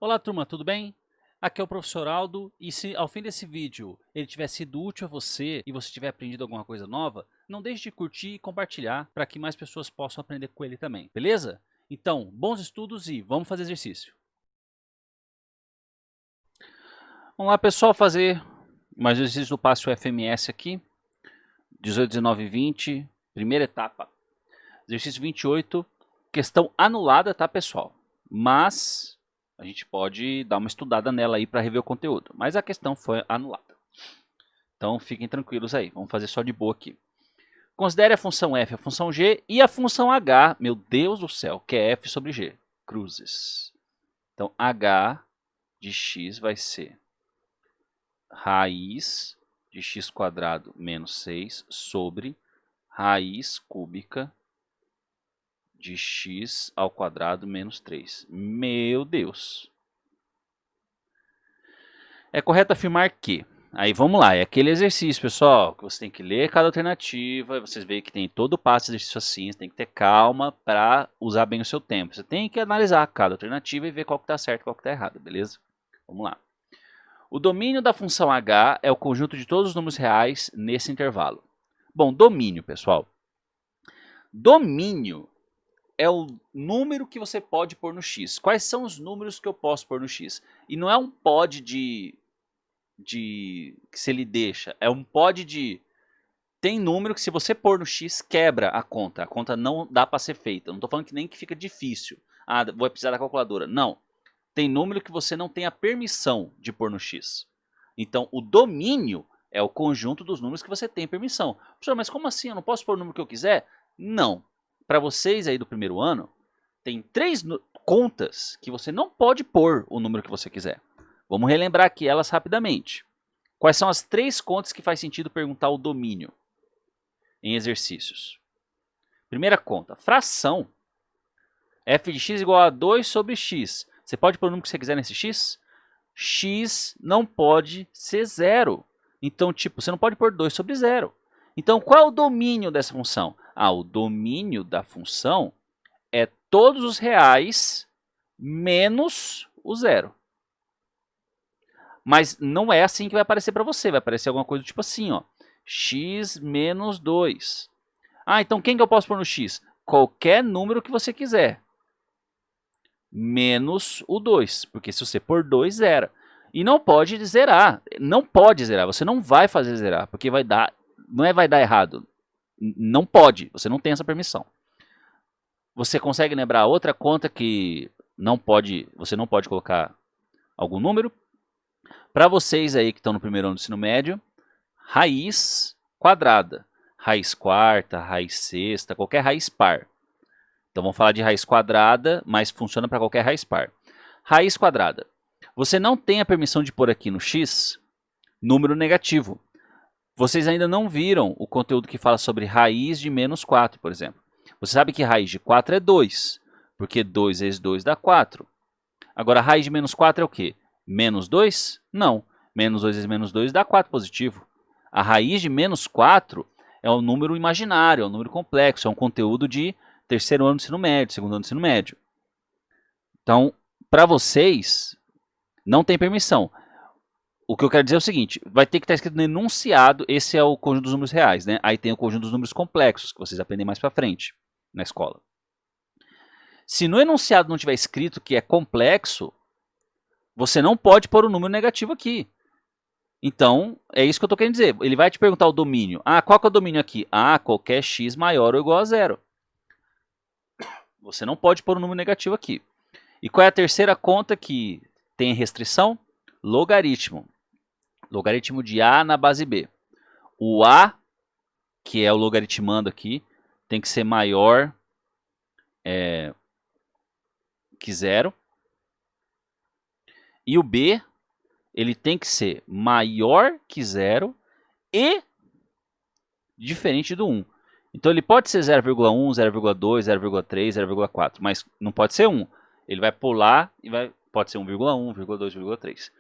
Olá turma, tudo bem? Aqui é o professor Aldo e se ao fim desse vídeo ele tiver sido útil a você e você tiver aprendido alguma coisa nova, não deixe de curtir e compartilhar para que mais pessoas possam aprender com ele também, beleza? Então, bons estudos e vamos fazer exercício. Vamos lá pessoal, fazer mais exercício do passe UFMS aqui, 18, 19 e 20, primeira etapa. Exercício 28, questão anulada, tá pessoal? Mas a gente pode dar uma estudada nela aí para rever o conteúdo. Mas a questão foi anulada. Então fiquem tranquilos aí, vamos fazer só de boa aqui. Considere a função f, a função g e a função h, meu Deus do céu, que é f sobre g, cruzes. Então h de x vai ser raiz de x quadrado menos 6 sobre raiz cúbica de x ao quadrado menos 3. Meu Deus! É correto afirmar que... Aí vamos lá, é aquele exercício, pessoal, que você tem que ler cada alternativa, vocês veem que tem todo o passo de exercício assim, você tem que ter calma para usar bem o seu tempo. Você tem que analisar cada alternativa e ver qual que está certo e qual que está errado, beleza? Vamos lá. O domínio da função h é o conjunto de todos os números reais nesse intervalo. Bom, domínio, pessoal. Domínio é o número que você pode pôr no x. Quais são os números que eu posso pôr no x? E não é um pod de que se ele deixa, é um pod de... Tem número que se você pôr no x, quebra a conta não dá para ser feita. Não estou falando que nem que fica difícil. Ah, vou precisar da calculadora. Não, tem número que você não tem a permissão de pôr no x. Então o domínio é o conjunto dos números que você tem permissão. Professor, mas como assim? Eu não posso pôr o número que eu quiser? Não. Para vocês aí do primeiro ano, tem 3 contas que você não pode pôr o número que você quiser. Vamos relembrar aqui elas rapidamente. Quais são as 3 contas que faz sentido perguntar o domínio em exercícios? Primeira conta, fração. f de x igual a 2 sobre x. Você pode pôr o número que você quiser nesse x? X não pode ser zero. Então, tipo, você não pode pôr 2 sobre 0. Então, qual é o domínio dessa função? Ah, o domínio da função é todos os reais menos o zero. Mas não é assim que vai aparecer para você. Vai aparecer alguma coisa do tipo assim, ó. X menos 2. Ah, então quem que eu posso pôr no x? Qualquer número que você quiser. Menos o 2. Porque se você pôr 2, zera. E não pode zerar. Não pode zerar. Você não vai fazer zerar. Porque vai dar... Não é vai dar errado. Não pode. Você não tem essa permissão. Você consegue lembrar outra conta que não pode... Você não pode colocar algum número? Para vocês aí que estão no primeiro ano do ensino médio, raiz quadrada, raiz quarta, raiz sexta, qualquer raiz par. Então vamos falar de raiz quadrada, mas funciona para qualquer raiz par. Raiz quadrada. Você não tem a permissão de pôr aqui no x número negativo. Vocês ainda não viram o conteúdo que fala sobre raiz de menos 4, por exemplo. Você sabe que raiz de 4 é 2, porque 2 vezes 2 dá 4. Agora, raiz de menos 4 é o quê? Menos 2? Não. Menos 2 vezes menos 2 dá 4 positivo. A raiz de menos 4 é um número imaginário, é um número complexo, é um conteúdo de terceiro ano do ensino médio, segundo ano do ensino médio. Então, para vocês, não tem permissão. O que eu quero dizer é o seguinte, vai ter que estar escrito no enunciado, esse é o conjunto dos números reais, né? Aí tem o conjunto dos números complexos, que vocês aprendem mais para frente na escola. Se no enunciado não tiver escrito que é complexo, você não pode pôr o número negativo aqui. Então, é isso que eu estou querendo dizer. Ele vai te perguntar o domínio. Ah, qual que é o domínio aqui? Ah, qualquer x maior ou igual a zero. Você não pode pôr o número negativo aqui. E qual é a terceira conta que tem restrição? Logaritmo. Logaritmo de a na base b. O a, que é o logaritmando aqui, tem que ser maior que zero. E o b, ele tem que ser maior que zero e diferente do 1. Então ele pode ser 0,1, 0,2, 0,3, 0,4, mas não pode ser 1. Ele vai pular e pode ser 1,1, 1,2, 1,3.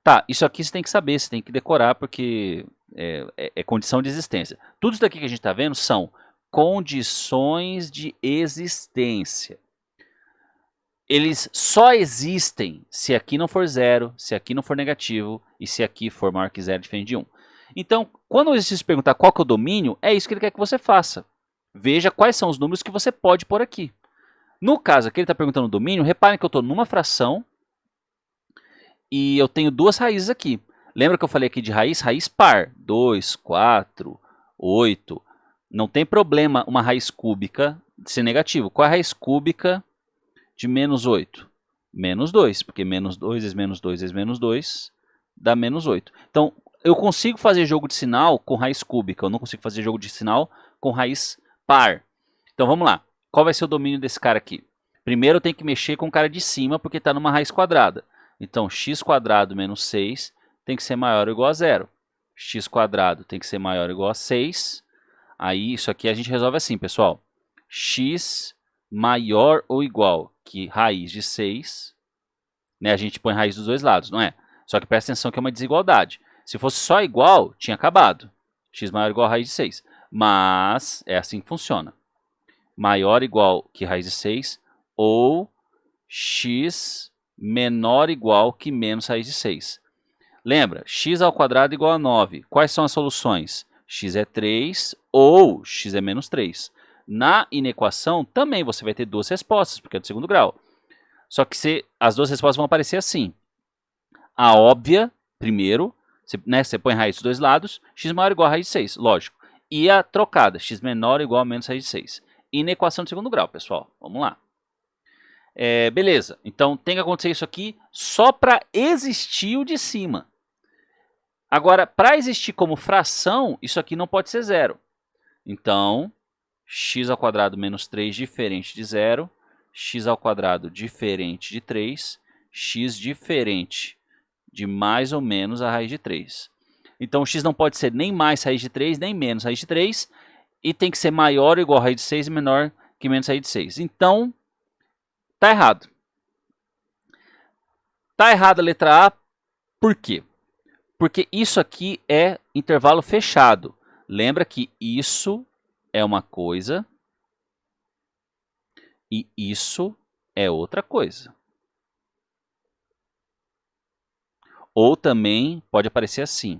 Tá, isso aqui você tem que saber, você tem que decorar porque é condição de existência. Tudo isso daqui que a gente está vendo são condições de existência. eles só existem se aqui não for zero, se aqui não for negativo e se aqui for maior que zero, diferente de 1. Então, quando o exercício perguntar qual que é o domínio, é isso que ele quer que você faça. Veja quais são os números que você pode pôr aqui. No caso aqui, ele está perguntando o domínio, reparem que eu estou numa fração e eu tenho duas raízes aqui. Lembra que eu falei aqui de raiz? Raiz par. 2, 4, 8. Não tem problema uma raiz cúbica ser negativo. Qual é a raiz cúbica de menos 8? Menos 2, porque menos 2 vezes menos 2 vezes menos 2 dá menos 8. Então, eu consigo fazer jogo de sinal com raiz cúbica, eu não consigo fazer jogo de sinal com raiz par. Então, vamos lá. Qual vai ser o domínio desse cara aqui? Primeiro, eu tenho que mexer com o cara de cima, porque está numa raiz quadrada. Então, x quadrado menos 6 tem que ser maior ou igual a zero. X quadrado tem que ser maior ou igual a 6. Aí, isso aqui a gente resolve assim, pessoal. X maior ou igual que raiz de 6. Né? A gente põe raiz dos dois lados, não é? Só que presta atenção que é uma desigualdade. Se fosse só igual, tinha acabado. X maior ou igual a raiz de 6. Mas é assim que funciona. Maior ou igual que raiz de 6 ou x menor ou igual que menos raiz de 6. Lembra, x ao quadrado igual a 9. Quais são as soluções? X é 3 ou x é menos 3. Na inequação, também você vai ter duas respostas, porque é do segundo grau. Só que as duas respostas vão aparecer assim. A óbvia, primeiro, você põe raiz dos dois lados, x maior ou igual a raiz de 6, lógico. E a trocada, x menor ou igual a menos raiz de 6. Inequação de segundo grau, pessoal. Vamos lá. Beleza, então tem que acontecer isso aqui só para existir o de cima. Agora, para existir como fração, isso aqui não pode ser zero. Então, x ao quadrado menos 3 diferente de zero, x ao quadrado diferente de 3, x diferente de mais ou menos a raiz de 3. Então, x não pode ser nem mais raiz de 3, nem menos raiz de 3, e tem que ser maior ou igual a raiz de 6 e menor que menos raiz de 6. Então, tá errado. Tá errado a letra A, por quê? Porque isso aqui é intervalo fechado. Lembra que isso é uma coisa e isso é outra coisa. Ou também pode aparecer assim,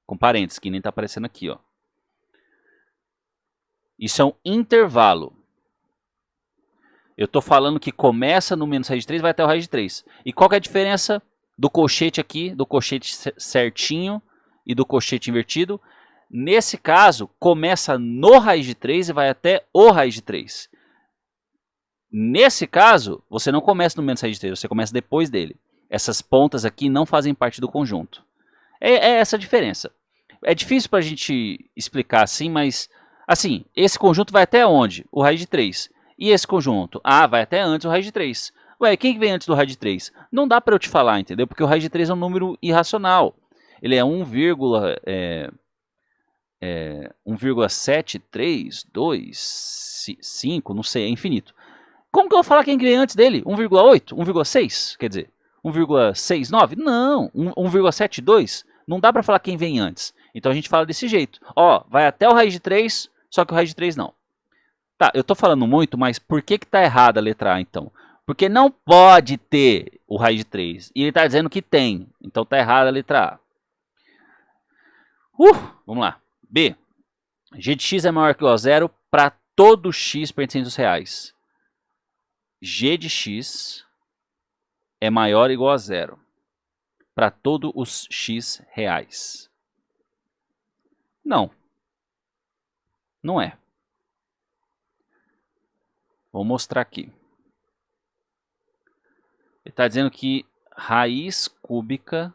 com parênteses, que nem está aparecendo aqui, ó. Isso é um intervalo. Eu estou falando que começa no menos raiz de 3 e vai até o raiz de 3. E qual que é a diferença do colchete aqui, do colchete certinho e do colchete invertido? Nesse caso, começa no raiz de 3 e vai até o raiz de 3. Nesse caso, você não começa no menos raiz de 3, você começa depois dele. Essas pontas aqui não fazem parte do conjunto. É essa a diferença. É difícil para a gente explicar assim, mas assim, esse conjunto vai até onde? O raiz de 3. E esse conjunto? Ah, vai até antes do raiz de 3. Ué, quem vem antes do raiz de 3? Não dá para eu te falar, entendeu? Porque o raiz de 3 é um número irracional. Ele é 1,732,5, não sei, é infinito. Como que eu vou falar quem vem antes dele? 1,8? 1,6? Quer dizer, 1,69? Não, 1,72? Não dá para falar quem vem antes. Então a gente fala desse jeito. Ó, vai até o raiz de 3, só que o raiz de 3 não. Tá, eu tô falando muito, mas por que tá errada a letra A, então? Porque não pode ter o raiz de 3. E ele tá dizendo que tem. Então tá errada a letra A. Vamos lá. B. G de x é maior que ou a zero para todo x pertencente aos reais. G de x é maior ou igual a zero para todos os x reais. Não. Não é. Vou mostrar aqui. Ele está dizendo que raiz cúbica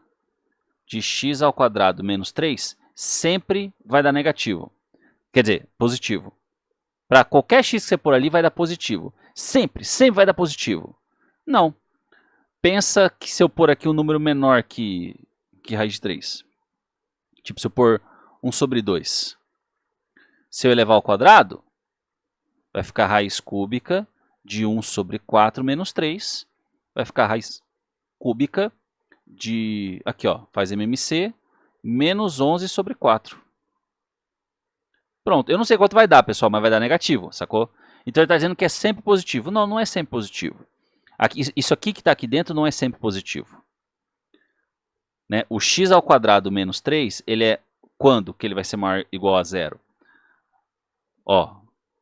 de x ao quadrado menos 3 sempre vai dar negativo. Quer dizer, positivo. Para qualquer x que você pôr ali vai dar positivo. Sempre vai dar positivo. Não. Pensa que se eu pôr aqui um número menor que raiz de 3. Tipo, se eu pôr 1 sobre 2. Se eu elevar ao quadrado, vai ficar raiz cúbica de 1 sobre 4 menos 3. Vai ficar raiz cúbica de, aqui ó, faz MMC, menos 11 sobre 4. Pronto, eu não sei quanto vai dar, pessoal, mas vai dar negativo, sacou? Então ele está dizendo que é sempre positivo. Não, não é sempre positivo. Aqui, isso aqui que está aqui dentro não é sempre positivo. Né? O x ao quadrado menos 3, ele é quando que ele vai ser maior ou igual a zero? Ó,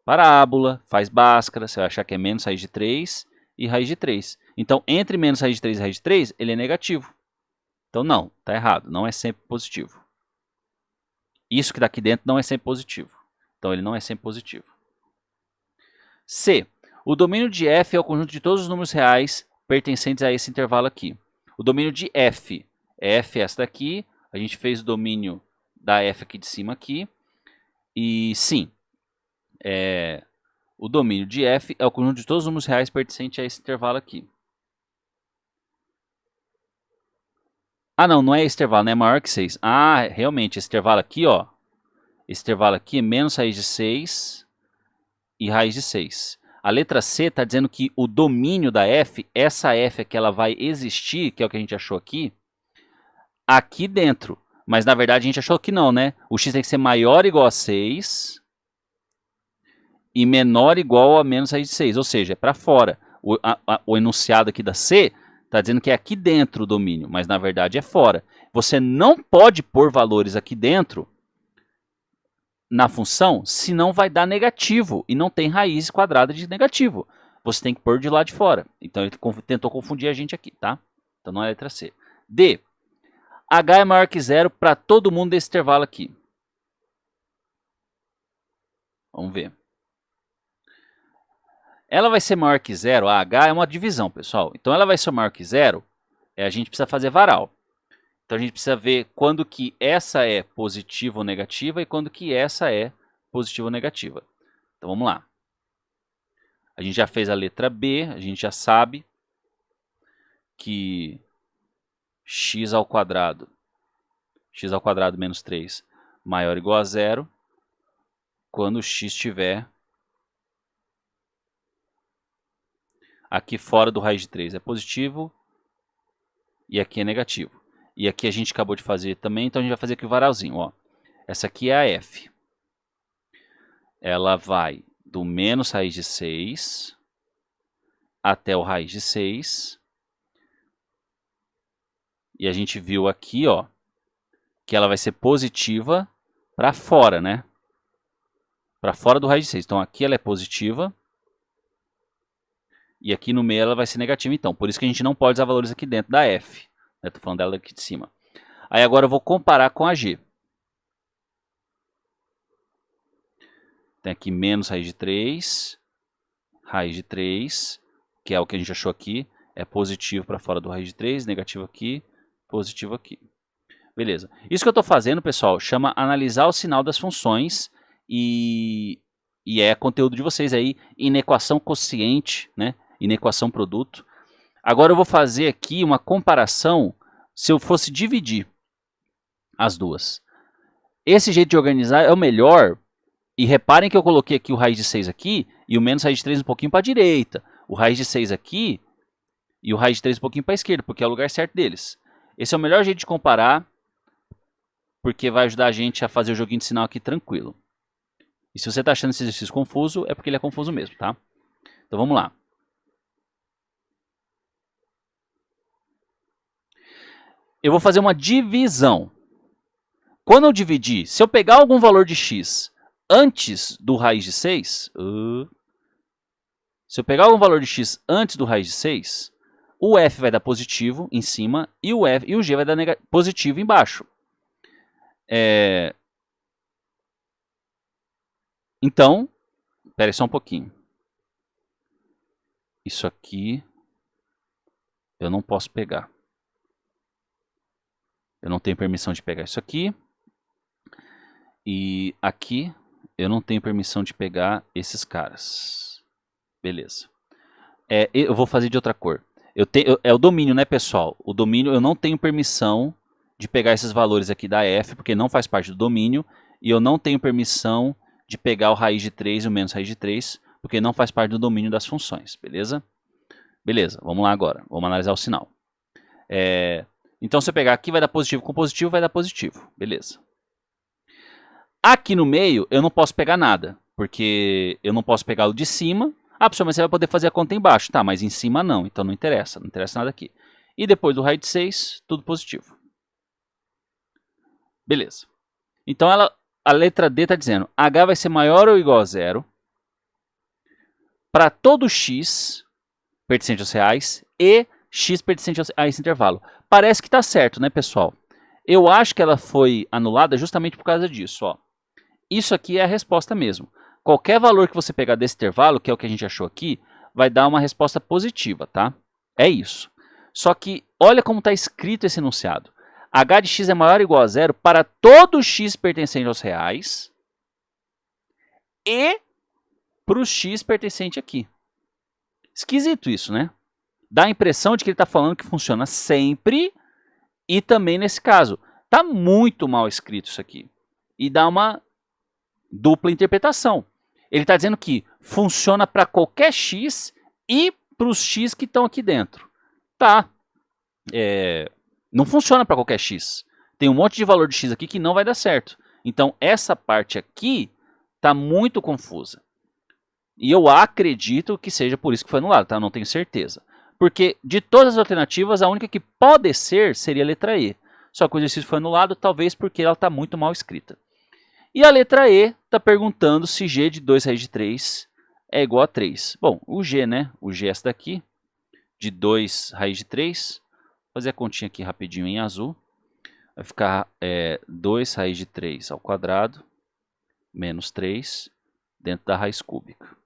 parábola, faz Bhaskara, você vai achar que é menos raiz de 3 e raiz de 3. Então, entre menos raiz de 3 e raiz de 3, ele é negativo. Então, não, está errado, não é sempre positivo. Isso que está aqui dentro não é sempre positivo. Então, ele não é sempre positivo. C. O domínio de f é o conjunto de todos os números reais pertencentes a esse intervalo aqui. O domínio de f é f essa daqui. A gente fez o domínio da f aqui de cima aqui. E sim, o domínio de f é o conjunto de todos os números reais pertencentes a esse intervalo aqui. Ah, não, não é esse intervalo, não é maior que 6. Ah, realmente, esse intervalo aqui, ó. Esse intervalo aqui é menos raiz de 6 e raiz de 6. A letra C está dizendo que o domínio da f, essa f é que ela vai existir, que é o que a gente achou aqui dentro. Mas na verdade a gente achou que não, né? O x tem que ser maior ou igual a 6 e menor ou igual a menos raiz de 6. Ou seja, é para fora. O enunciado aqui da C está dizendo que é aqui dentro o domínio, mas na verdade é fora. Você não pode pôr valores aqui dentro na função, senão vai dar negativo. E não tem raiz quadrada de negativo. Você tem que pôr de lá de fora. Então ele tentou confundir a gente aqui, tá? Então não é a letra C. D. H é maior que zero para todo mundo desse intervalo aqui. Vamos ver. Ela vai ser maior que zero. A H é uma divisão, pessoal. Então ela vai ser maior que zero. A gente precisa fazer varal. Então a gente precisa ver quando que essa é positiva ou negativa e quando que essa é positiva ou negativa. Então vamos lá. A gente já fez a letra B, a gente já sabe que x ao quadrado menos 3 maior ou igual a zero quando x estiver aqui fora do raiz de 3 é positivo e aqui é negativo. E aqui a gente acabou de fazer também, então a gente vai fazer aqui o varalzinho. Ó. Essa aqui é a f. Ela vai do menos raiz de 6 até o raiz de 6. E a gente viu aqui, ó, que ela vai ser positiva para fora, né? Para fora do raiz de 6. Então aqui ela é positiva. E aqui no meio ela vai ser negativa, então. Por isso que a gente não pode usar valores aqui dentro da f. Estou falando dela aqui de cima. Aí agora eu vou comparar com a g. Tem aqui menos raiz de 3, que é o que a gente achou aqui. É positivo para fora do raiz de 3, negativo aqui, positivo aqui. Beleza. Isso que eu estou fazendo, pessoal, chama analisar o sinal das funções e é conteúdo de vocês aí, inequação quociente, né? Inequação produto. Agora eu vou fazer aqui uma comparação se eu fosse dividir as duas. Esse jeito de organizar é o melhor. E reparem que eu coloquei aqui o raiz de 6 aqui e o menos raiz de 3 um pouquinho para a direita. O raiz de 6 aqui e o raiz de 3 um pouquinho para a esquerda, porque é o lugar certo deles. Esse é o melhor jeito de comparar, porque vai ajudar a gente a fazer o joguinho de sinal aqui tranquilo. E se você está achando esse exercício confuso, é porque ele é confuso mesmo, tá? Então vamos lá. Eu vou fazer uma divisão. Quando eu dividir, se eu pegar algum valor de x antes do raiz de 6, se eu pegar algum valor de x antes do raiz de 6, o f vai dar positivo em cima e o g vai dar positivo embaixo. Então, espera aí só um pouquinho. Isso aqui eu não posso pegar. Eu não tenho permissão de pegar isso aqui. E aqui eu não tenho permissão de pegar esses caras. Beleza. Eu vou fazer de outra cor. É o domínio, né, pessoal? O domínio eu não tenho permissão de pegar esses valores aqui da f, porque não faz parte do domínio. E eu não tenho permissão de pegar o raiz de 3 e o menos raiz de 3, porque não faz parte do domínio das funções, beleza? Beleza, vamos lá agora. Vamos analisar o sinal. Então, se eu pegar aqui, vai dar positivo com positivo, vai dar positivo. Beleza. Aqui no meio, eu não posso pegar nada, porque eu não posso pegar o de cima. Ah, professor, mas você vai poder fazer a conta embaixo. Tá, mas em cima não, então não interessa nada aqui. E depois do raiz de 6, tudo positivo. Beleza. Então a letra D está dizendo H vai ser maior ou igual a zero para todo x pertencente aos reais e x pertencente a esse intervalo. Parece que está certo, né, pessoal? Eu acho que ela foi anulada justamente por causa disso. Ó. Isso aqui é a resposta mesmo. Qualquer valor que você pegar desse intervalo, que é o que a gente achou aqui, vai dar uma resposta positiva, tá? É isso. Só que olha como está escrito esse enunciado. H de x é maior ou igual a zero para todo x pertencente aos reais e para o x pertencente aqui. Esquisito isso, né? Dá a impressão de que ele está falando que funciona sempre e também nesse caso. Está muito mal escrito isso aqui. E dá uma dupla interpretação. Ele está dizendo que funciona para qualquer x e para os x que estão aqui dentro. Tá. Não funciona para qualquer x. Tem um monte de valor de x aqui que não vai dar certo. Então essa parte aqui está muito confusa. E eu acredito que seja por isso que foi anulado, tá? Eu não tenho certeza. Porque de todas as alternativas, a única que pode ser seria a letra E. Só que o exercício foi anulado, talvez porque ela está muito mal escrita. E a letra E está perguntando se g de 2 raiz de 3 é igual a 3. Bom, o g, né? O g é essa daqui, de 2 raiz de 3. Vou fazer a continha aqui rapidinho em azul. Vai ficar 2 raiz de 3 ao quadrado, menos 3, dentro da raiz cúbica.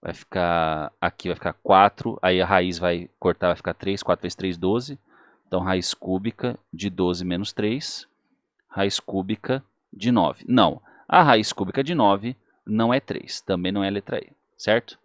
Vai ficar, aqui vai ficar 4, aí a raiz vai cortar, vai ficar 3, 4 vezes 3, 12. Então, raiz cúbica de 12 menos 3, raiz cúbica de 9. Não, a raiz cúbica de 9 não é 3, também não é a letra E, certo?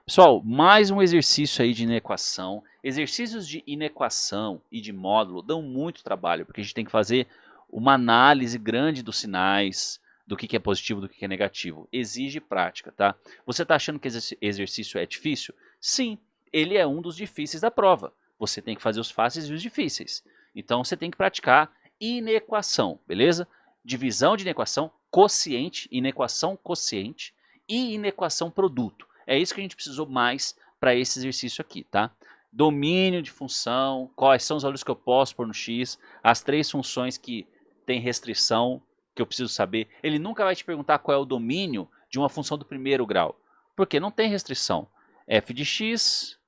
Pessoal, mais um exercício aí de inequação. Exercícios de inequação e de módulo dão muito trabalho, porque a gente tem que fazer uma análise grande dos sinais, do que é positivo, do que é negativo. Exige prática, tá? Você está achando que esse exercício é difícil? Sim, ele é um dos difíceis da prova. Você tem que fazer os fáceis e os difíceis. Então você tem que praticar inequação, beleza? Divisão de inequação, quociente, inequação quociente e inequação produto. É isso que a gente precisou mais para esse exercício aqui, tá? Domínio de função, quais são os valores que eu posso pôr no x, as 3 funções que têm restrição, que eu preciso saber. Ele nunca vai te perguntar qual é o domínio de uma função do primeiro grau, porque não tem restrição. F de x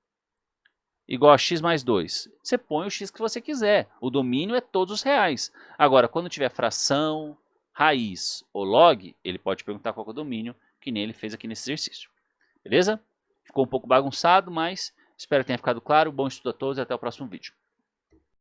igual a x mais 2. Você põe o x que você quiser. O domínio é todos os reais. Agora, quando tiver fração, raiz ou log, ele pode perguntar qual é o domínio, que nem ele fez aqui nesse exercício. Beleza? Ficou um pouco bagunçado, mas espero que tenha ficado claro. Bom estudo a todos e até o próximo vídeo.